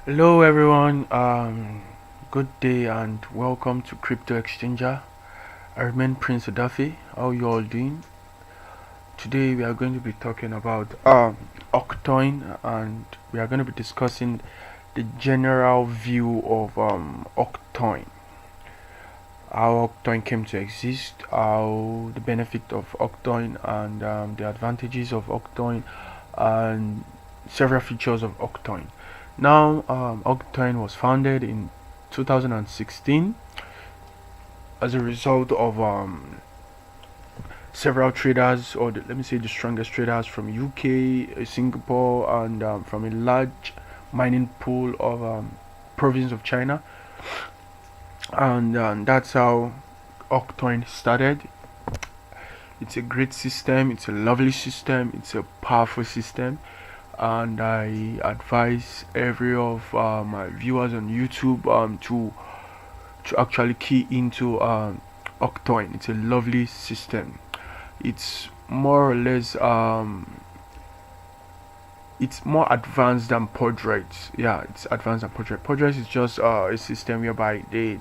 Hello everyone, good day and welcome to Crypto Exchanger. I remain Prince Odafe. How you all doing? Today we are going to be talking about Octoin, and we are going to be discussing the general view of Octoin, how Octoin came to exist, how the benefit of Octoin and the advantages of Octoin and several features of Octoin. Now, Octoin was founded in 2016 as a result of several traders, or let me say the strongest traders from UK, Singapore, and from a large mining pool of province of China, and that's how Octoin started. It's a great system. It's a lovely system. It's a powerful system, and I advise every of my viewers on YouTube to actually key into Octoin. It's a lovely system. It's more or less it's more advanced than Podrite. Yeah, it's advanced than Podrite. Podrite is just a system whereby the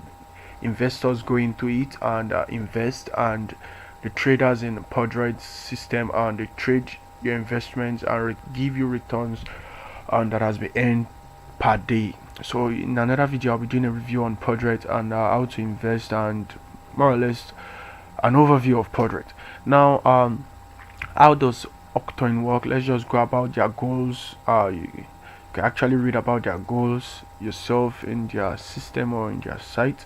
investors go into it and invest, and the traders in the Podrite system and they trade your investments and give you returns that has been earned per day. So in another video I'll be doing a review on Podrite and how to invest, and more or less an overview of Podrite. Now, how does Octoin work? Let's just go about their goals. You can actually read about their goals yourself in their system or in their site.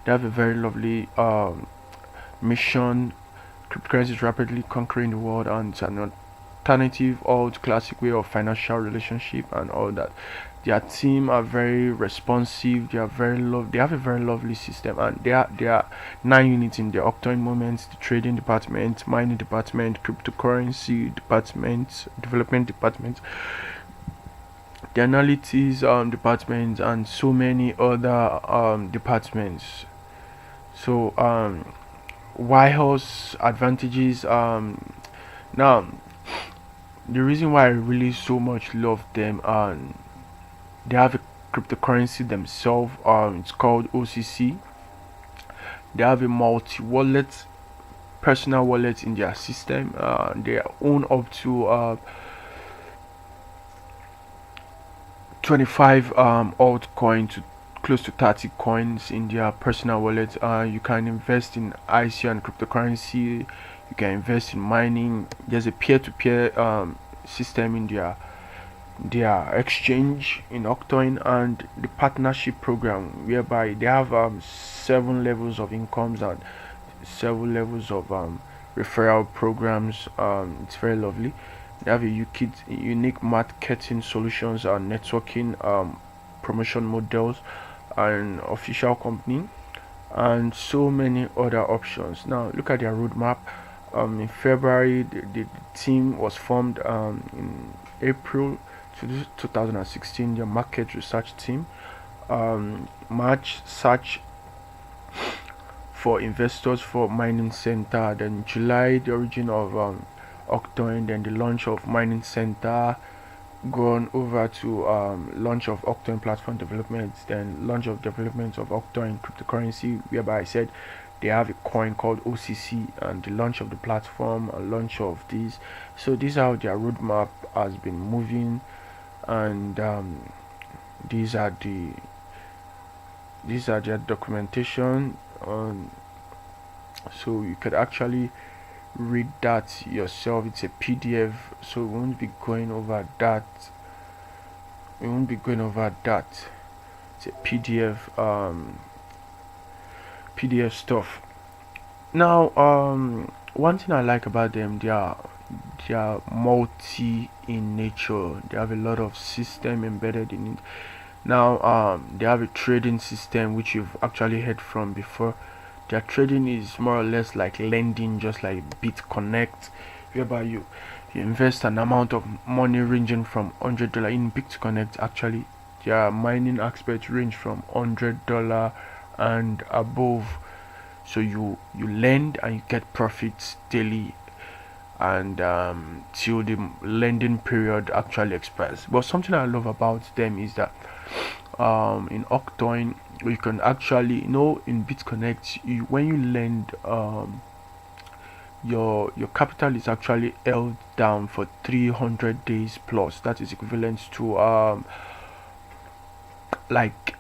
They have a very lovely mission. Cryptocurrency is rapidly conquering the world, and it's an alternative old classic way of financial relationship and all that. Their team are very responsive. They are they have a very lovely system, and there are 9 units in the Octoin moments: the trading department, mining department, cryptocurrency department, development department, the analytics department, and so many other departments. So why else advantages? Now, the reason why I really so much love them, and they have a cryptocurrency themselves. It's called OCC. They have a multi-wallet, personal wallet in their system. They own up to 25 altcoins to close to 30 coins in their personal wallet. You can invest in IC and cryptocurrency. You can invest in mining. There's a peer-to-peer system in their exchange in Octoin, and the partnership program whereby they have 7 levels of incomes and 7 levels of referral programs. It's very lovely. They have a unique marketing solutions and networking promotion models and official company and so many other options. Now look at their roadmap. In February, the team was formed. In April 2016, the market research team. March, search for investors for mining center. Then July, the origin of Octoin. Then the launch of mining center. Gone over to launch of Octoin platform development. Then launch of development of Octoin cryptocurrency, whereby I said they have a coin called OCC, and the launch of the platform and launch of this. So this is how their roadmap has been moving, and these are their documentation. So you could actually read that yourself. It's a PDF, so we won't be going over that. It's a PDF stuff. Now, one thing I like about them, they are multi in nature. They have a lot of system embedded in it. Now, they have a trading system which you've actually heard from before. Their trading is more or less like lending, just like BitConnect, whereby you invest an amount of money ranging from $100 in BitConnect. Actually, their mining aspects range from $100 and above. So you lend and you get profits daily, and till the lending period actually expires. But something I love about them is that in Octoin, you can actually, in BitConnect, when you lend, your capital is actually held down for 300 days plus. That is equivalent to like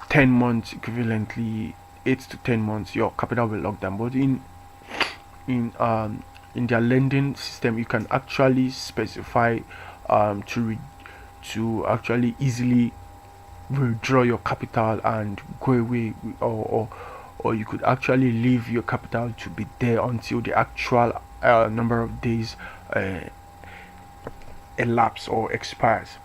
10 months equivalently. 8 to 10 months your capital will lock down. But in um in their lending system, you can actually specify to actually easily withdraw your capital and go away, or you could actually leave your capital to be there until the actual number of days uh, elapse or expires.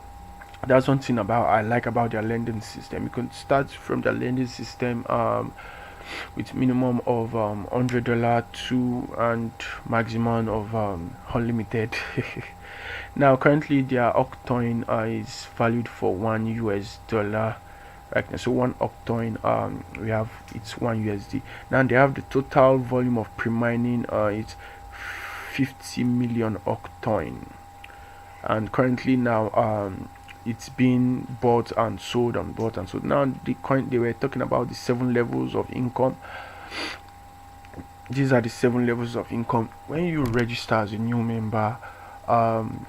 That's one thing about I like about their lending system. You can start from the lending system with minimum of $100 to and maximum of unlimited. Now currently their Octoin is valued for $1 right now. So one Octoin, we have it's $1. Now they have the total volume of pre-mining, it's 50 million Octoin, and currently now it's being bought and sold and bought and sold. Now the coin, they were talking about the 7 levels of income. These are the 7 levels of income. When you register as a new member, um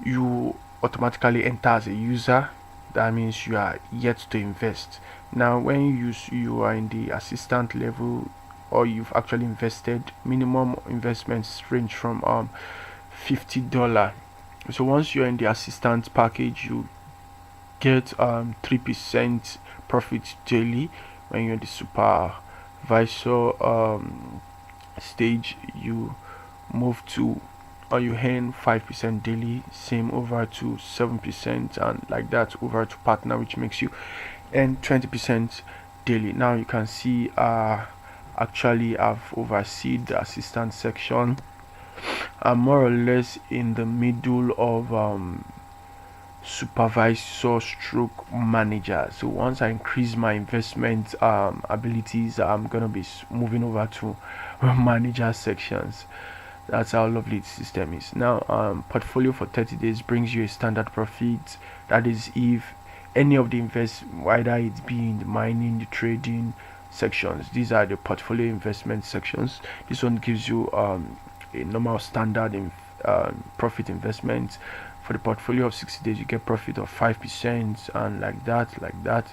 you automatically enter as a user. That means you are yet to invest. Now when you are in the assistant level, or you've actually invested, minimum investments range from $50. So once you're in the assistant package, you get 3% profit daily. When you're in the supervisor stage, you move to, or you earn 5% daily, same over to 7%, and like that over to partner, which makes you earn 20% daily. Now you can see actually I've overseen the assistant section. I'm more or less in the middle of supervisor stroke manager. So once I increase my investment abilities, I'm gonna be moving over to manager sections. That's how lovely the system is. Now portfolio for 30 days brings you a standard profit. That is if any of the invest, whether it be in the mining, the trading sections, these are the portfolio investment sections. This one gives you a normal standard in profit investment. For the portfolio of 60 days, you get profit of 5%, and like that.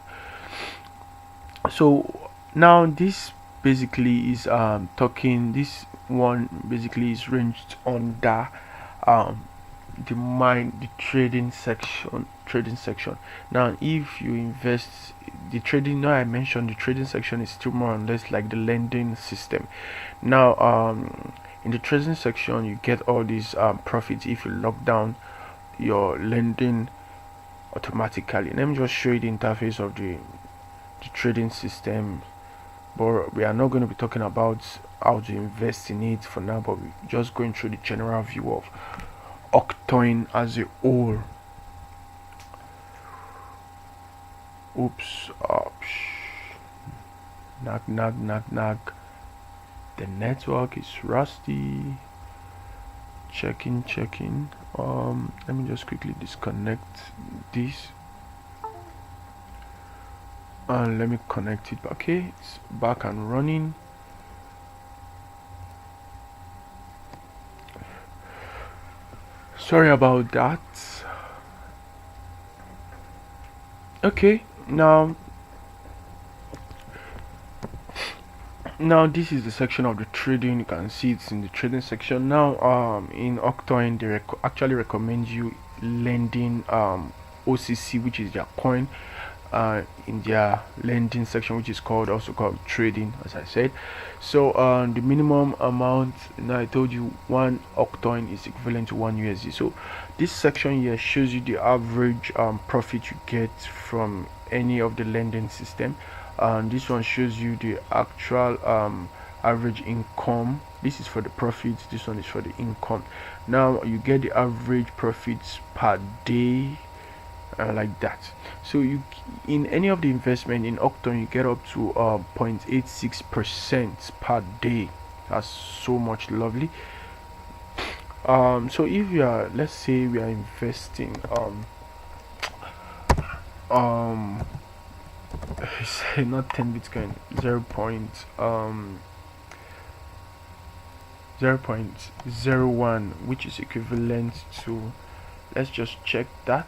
So now this basically is talking, this one basically is ranged under um the trading section. Now if you invest the trading, now I mentioned the trading section is still more or less like the lending system. Now in the trading section, you get all these profits if you lock down your lending automatically. Let me just show you the interface of the trading system, but we are not going to be talking about how to invest in it for now, but we're just going through the general view of Octoin as a whole. Oops. Nag. The network is rusty. Checking. Let me just quickly disconnect this and let me connect it. Okay, it's back and running. Sorry about that. Okay, now this is the section of the trading. You can see it's in the trading section. Now in Octoin, they actually recommend you lending OCC, which is their coin, in their lending section, which is also called trading, as I said. So the minimum amount, now I told you one Octoin is equivalent to $1. So this section here shows you the average profit you get from any of the lending system. This one shows you the actual average income. This is for the profits, this one is for the income. Now you get the average profits per day, like that. So you, in any of the investment in Octoin, you get up to 0.86% per day. That's so much lovely. So if you are, let's say we are investing um not 10 Bitcoin, 0.01, which is equivalent to, let's just check that,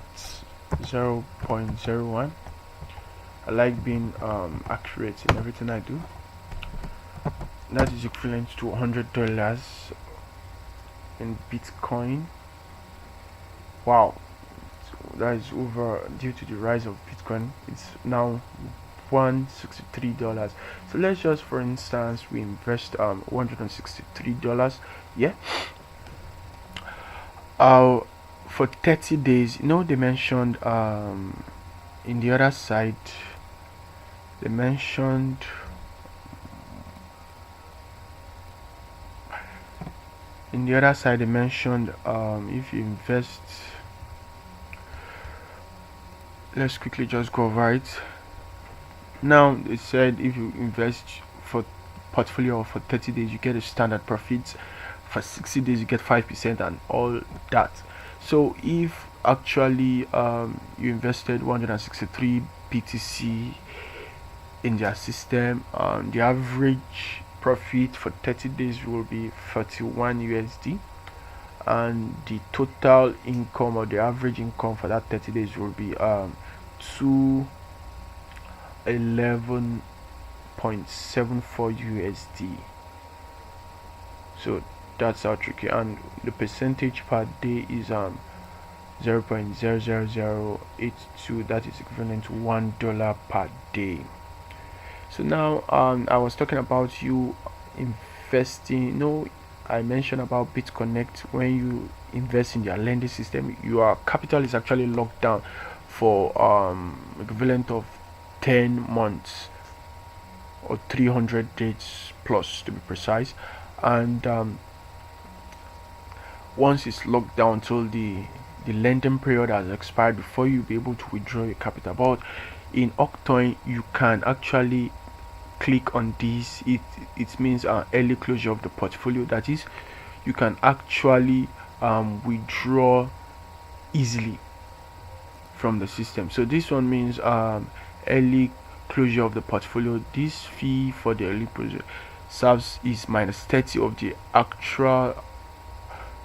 0.01. I like being accurate in everything I do. That is equivalent to $100 in Bitcoin. Wow, that is over, due to the rise of Bitcoin, it's now $163. So let's just, for instance, we invest $163. Yeah. For 30 days, they mentioned in the other side, they mentioned if you invest, let's quickly just go over it. Now it said if you invest for portfolio for 30 days, you get a standard profit. For 60 days, you get 5% and all that. So if actually you invested 163 BTC in their system, the average profit for 30 days will be 41 USD, and the total income, or the average income for that 30 days, will be 211.74 USD. So that's how tricky, and the percentage per day is 0.00082. that is equivalent to $1 per day. So now I was talking about you investing. I mentioned about BitConnect. When you invest in their lending system, your capital is actually locked down for equivalent of 10 months or 300 days plus, to be precise. And once it's locked down till the lending period has expired, before you'll be able to withdraw your capital. But in Octoin, you can actually click on this. It means early closure of the portfolio. That is, you can actually withdraw easily from the system. So this one means early closure of the portfolio. This fee for the early closure serves is -30 of the actual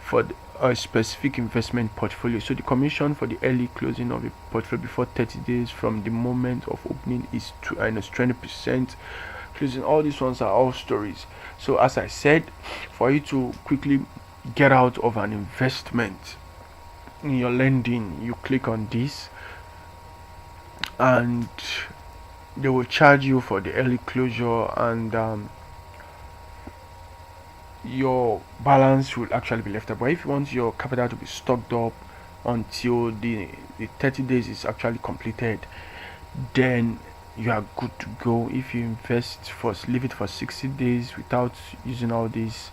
for a specific investment portfolio. So the commission for the early closing of a portfolio before 30 days from the moment of opening is -20%. Closing, all these ones are all stories. So as I said, for you to quickly get out of an investment in your lending, you click on this, and they will charge you for the early closure, and your balance will actually be left up. But if you want your capital to be stocked up until the 30 days is actually completed, then you are good to go. If you invest leave it for 60 days without using all this,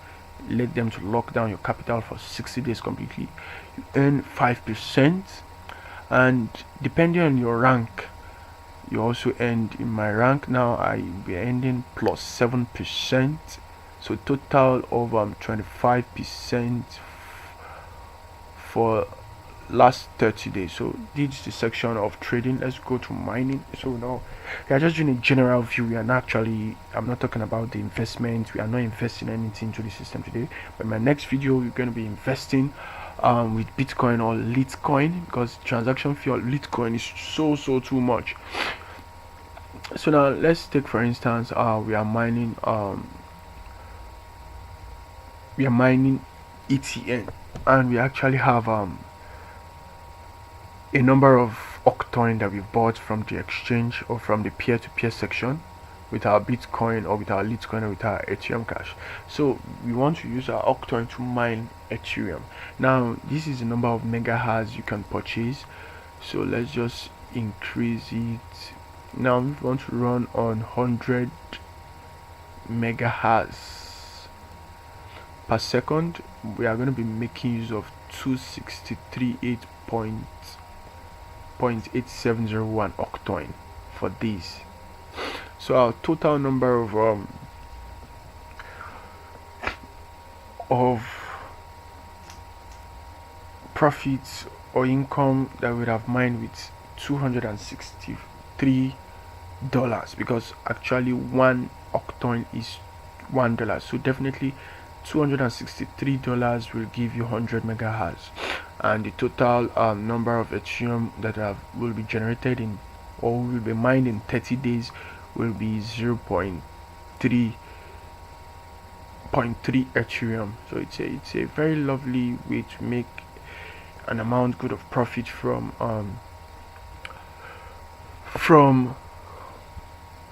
let them to lock down your capital for 60 days completely, you earn 5%. And depending on your rank, you also earn. In my rank now, I will be earning +7%, so total of 25% for last 30 days. So this is the section of trading. Let's go to mining. So now we are just doing a general view. I'm not talking about the investment. We are not investing anything into the system today, but in my next video we're going to be investing with Bitcoin or Litecoin, because transaction fee on Litecoin is so too much. So now let's take, for instance, we are mining ETN, and we actually have a number of Octoin that we've bought from the exchange or from the peer-to-peer section with our Bitcoin or with our Litecoin or with our Ethereum Cash. So we want to use our Octoin to mine Ethereum. Now this is the number of megahertz you can purchase, so let's just increase it. Now we want to run on 100 megahertz per second. We are going to be making use of 263.8701 Octoin for this. So our total number of profits or income that we have mined with $263, because actually one octoin is $1. So definitely $263 will give you 100 megahertz, and the total number of Ethereum that will be generated in, or will be mined in 30 days, will be 0.3 Ethereum. So it's a very lovely way to make an amount good of profit from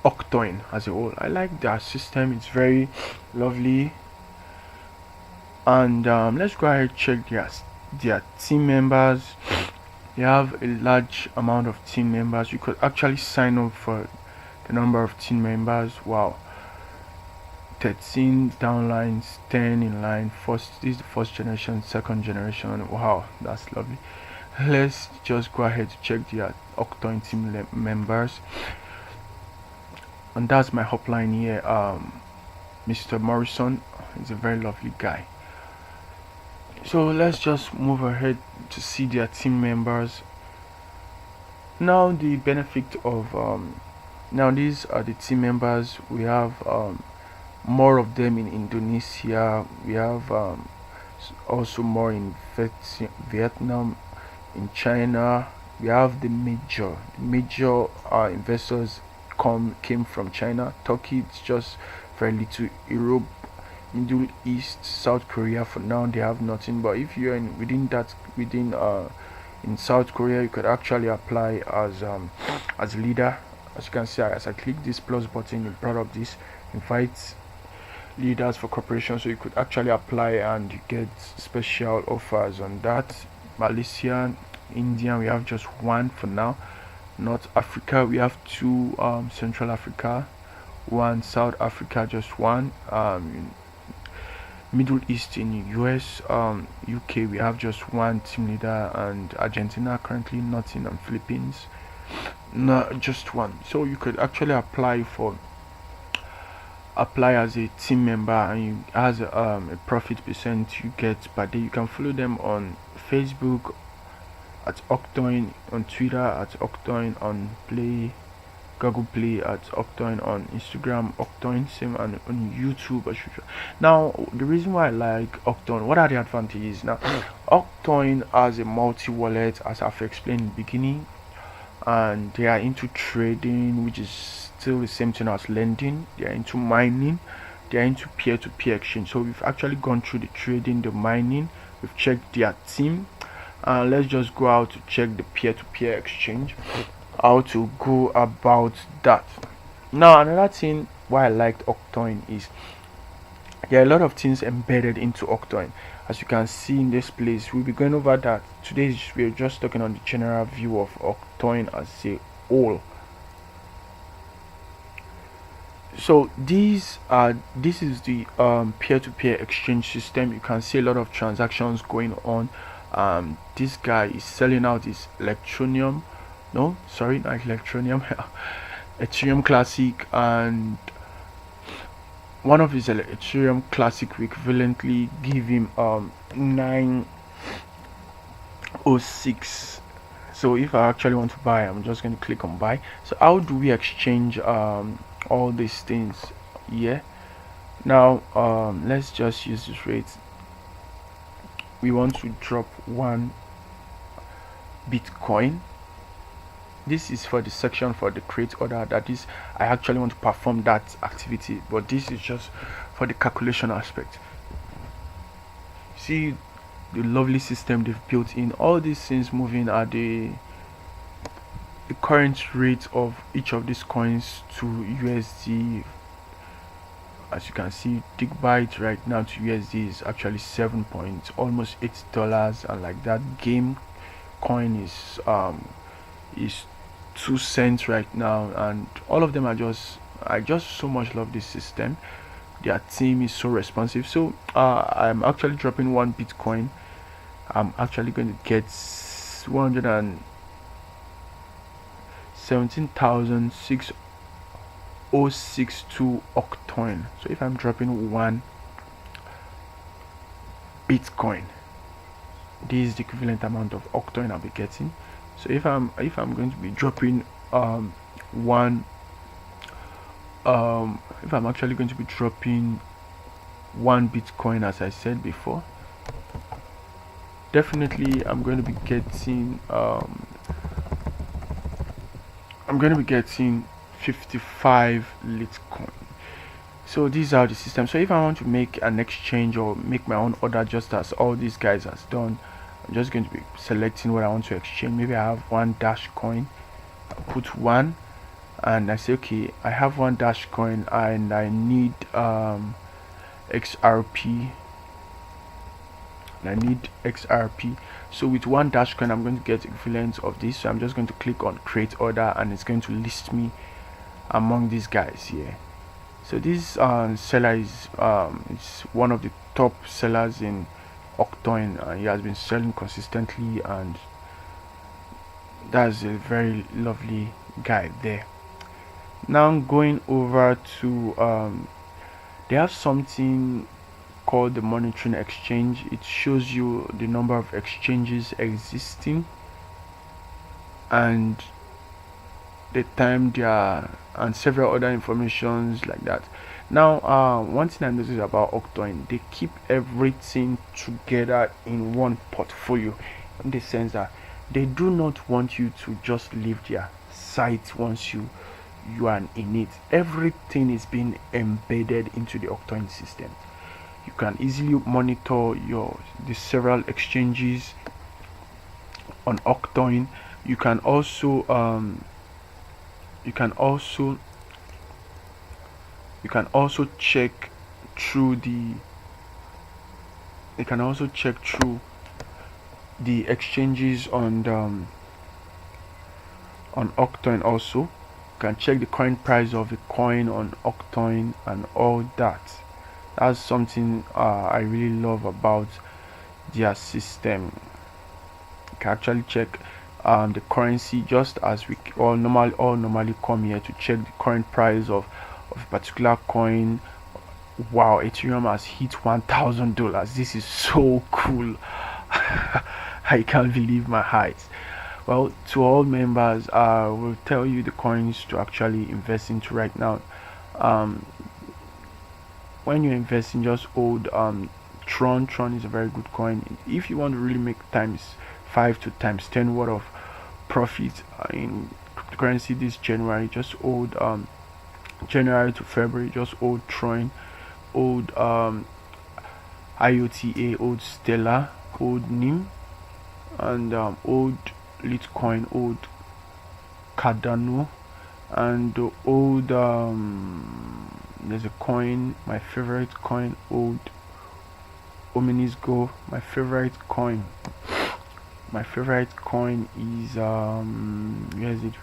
Octoin as a whole. I like that system, it's very lovely. And let's go ahead and check their team members. They have a large amount of team members. You could actually sign up for the number of team members. Wow, 13 downlines, 10 inline. This is the first generation, second generation. Wow, that's lovely. Let's just go ahead to check the Octoin team members, and that's my hotline here. Mr. Morrison is a very lovely guy. So let's just move ahead to see their team members. Now the benefit of now these are the team members. We have more of them in Indonesia. We have also more in Vietnam, in China. We have the major investors came from China. Turkey, it's just very little. Europe, Middle East, South Korea, for now they have nothing. But if you're within in South Korea, you could actually apply as a leader. As you can see, as I click this plus button in front of this, invite leaders for corporation, so you could actually apply and you get special offers on that. Malaysia, India, we have just one for now. North Africa, we have two. Central Africa, one. South Africa, just one. Middle East, in US, UK, we have just one team leader, and Argentina currently nothing, and Philippines, not just one. So you could actually apply as a team member, and you has a profit percent you get per day. You can follow them on Facebook at Octoin, on Twitter at Octoin, on Google Play at Octoin, on Instagram Octoin, same, and on YouTube as usual. Now the reason why I like Octoin, what are the advantages? Now Octoin has a multi-wallet, as I've explained in the beginning, and they are into trading, which is still the same thing as lending. They are into mining, they are into peer-to-peer exchange. So we've actually gone through the trading, the mining, we've checked their team, and let's just go out to check the peer-to-peer exchange, how to go about that. Now another thing why I liked Octoin is there are a lot of things embedded into Octoin. As you can see in this place, we'll be going over that. Today we're just talking on the general view of Octoin as a whole. So this is the peer-to-peer exchange system. You can see a lot of transactions going on. This guy is selling out his Electronium, no, sorry, not Electronium, Ethereum Classic, and one of his Ethereum Classic will equivalently give him 906. So if I actually want to buy, I'm just going to click on buy. So how do we exchange all these things here? Now let's just use this rate. We want to drop 1 Bitcoin. This is for the section for the create order, that is, I actually want to perform that activity, but this is just for the calculation aspect. See the lovely system they've built in. All these things moving are the current rate of each of these coins to USD. As you can see, Digbite right now to USD is actually almost $8, and like that game coin is 2 cents right now, and all of them are I just so much love this system. Their team is so responsive. So I'm actually dropping 1 Bitcoin. I'm actually going to get 117,6062 Octoin. So if I'm dropping 1 Bitcoin, this is the equivalent amount of Octoin I'll be getting. So if I'm going to be dropping one if I'm actually going to be dropping one Bitcoin, as I said before, definitely I'm going to be getting 55 Litecoin. So these are the systems. So if I want to make an exchange or make my own order, just as all these guys has done, I'm just going to be selecting what I want to exchange. Maybe I have one Dash coin, I put one, and I say okay, I have one Dash coin and I need XRP, and I need XRP. So with one Dash coin I'm going to get equivalent of this. So I'm just going to click on create order, and it's going to list me among these guys here. So this seller is one of the top sellers in Octoin. He has been selling consistently, and that's a very lovely guy there. Now going over to they have something called the monitoring exchange. It shows you the number of exchanges existing and the time they are, and several other informations like that. Now one thing I noticed about Octoin, they keep everything together in one portfolio, in the sense that they do not want you to just leave their site once you are in it. Everything is being embedded into the Octoin system. You can easily monitor the several exchanges on Octoin. You can also check through the exchanges on Octoin. Also, you can check the coin price of the coin on Octoin and all that. That's something I really love about their system. You can actually check the currency, just as we all normally come here to check the current price of a particular coin. Wow, Ethereum has hit $1,000. This is so cool. I can't believe my eyes. Well, to all members, we'll tell you the coins to actually invest into right now. When you're investing, just hold Tron. Tron is a very good coin. If you want to really make times 5 to times 10 worth of profit in cryptocurrency this January, just hold January to February, just hold Tron, hold IOTA, hold Stellar, hold NIM, and old Litecoin, old Cardano, and old there's a coin, my favorite coin, old Ominis Go. My favorite coin is where is it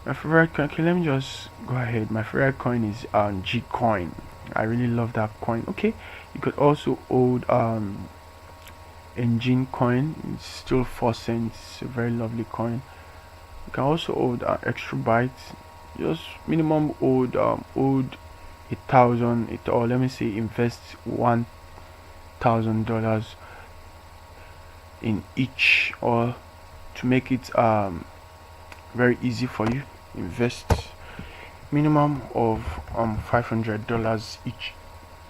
my favorite coin. Okay, let me just go ahead. My favorite coin is G coin. I really love that coin. Okay, you could also hold Engine coin. It's still 4 cents. It's a very lovely coin. You can also hold extra bytes. Just minimum hold 1,000, or let me say invest $1,000 in each, or to make it very easy for you, invest minimum of $500 each.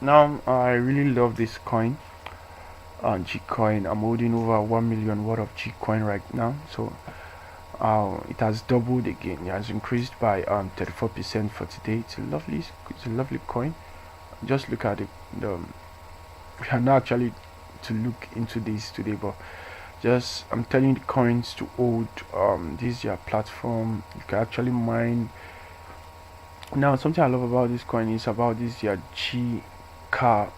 Now I really love this coin, G coin. I'm holding over 1 million worth of G coin right now. So it has doubled again. It has increased by 34% for today. It's a lovely coin. Just look at it. We are not actually to look into this today, but just I'm telling you the coins to hold. This is your platform. You can actually mine. Now something I love about this coin is about this your G car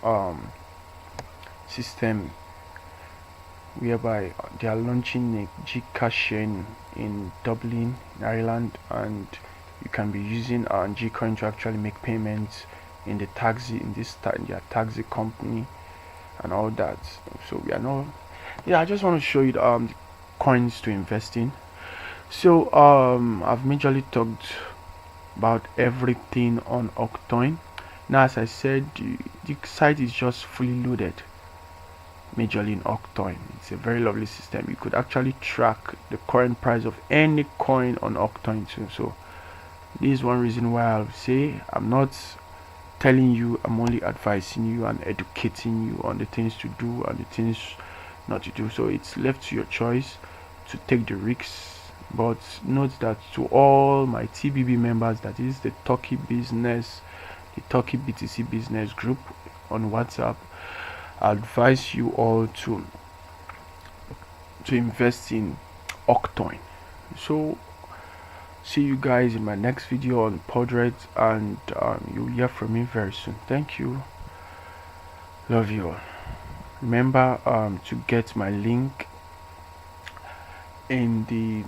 system, whereby they are launching a G car chain in Dublin, Ireland, and you can be using G coin to actually make payments in the taxi, in their taxi company and all that. So we are not, yeah, I just want to show you the coins to invest in. So I've majorly talked about everything on Octoin. Now, as I said, the site is just fully loaded. majorly in Octoin. It's a very lovely system. You could actually track the current price of any coin on Octoin too. So this is one reason why I'll say I'm not telling you, I'm only advising you and educating you on the things to do and the things not to do. So it's left to your choice to take the risks. But note that to all my TBB members, that is the Turkey business, the Turkey BTC business group on WhatsApp, I advise you all to invest in Octoin. So see you guys in my next video on Podred, and you'll hear from me very soon. Thank you. Love you all. Remember to get my link in the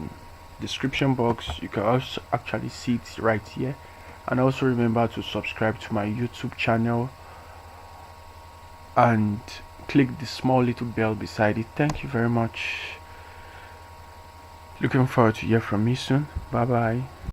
description box. You can also actually see it right here, and also remember to subscribe to my YouTube channel and click the small little bell beside it. Thank you very much. Looking forward to hear from me soon. Bye bye.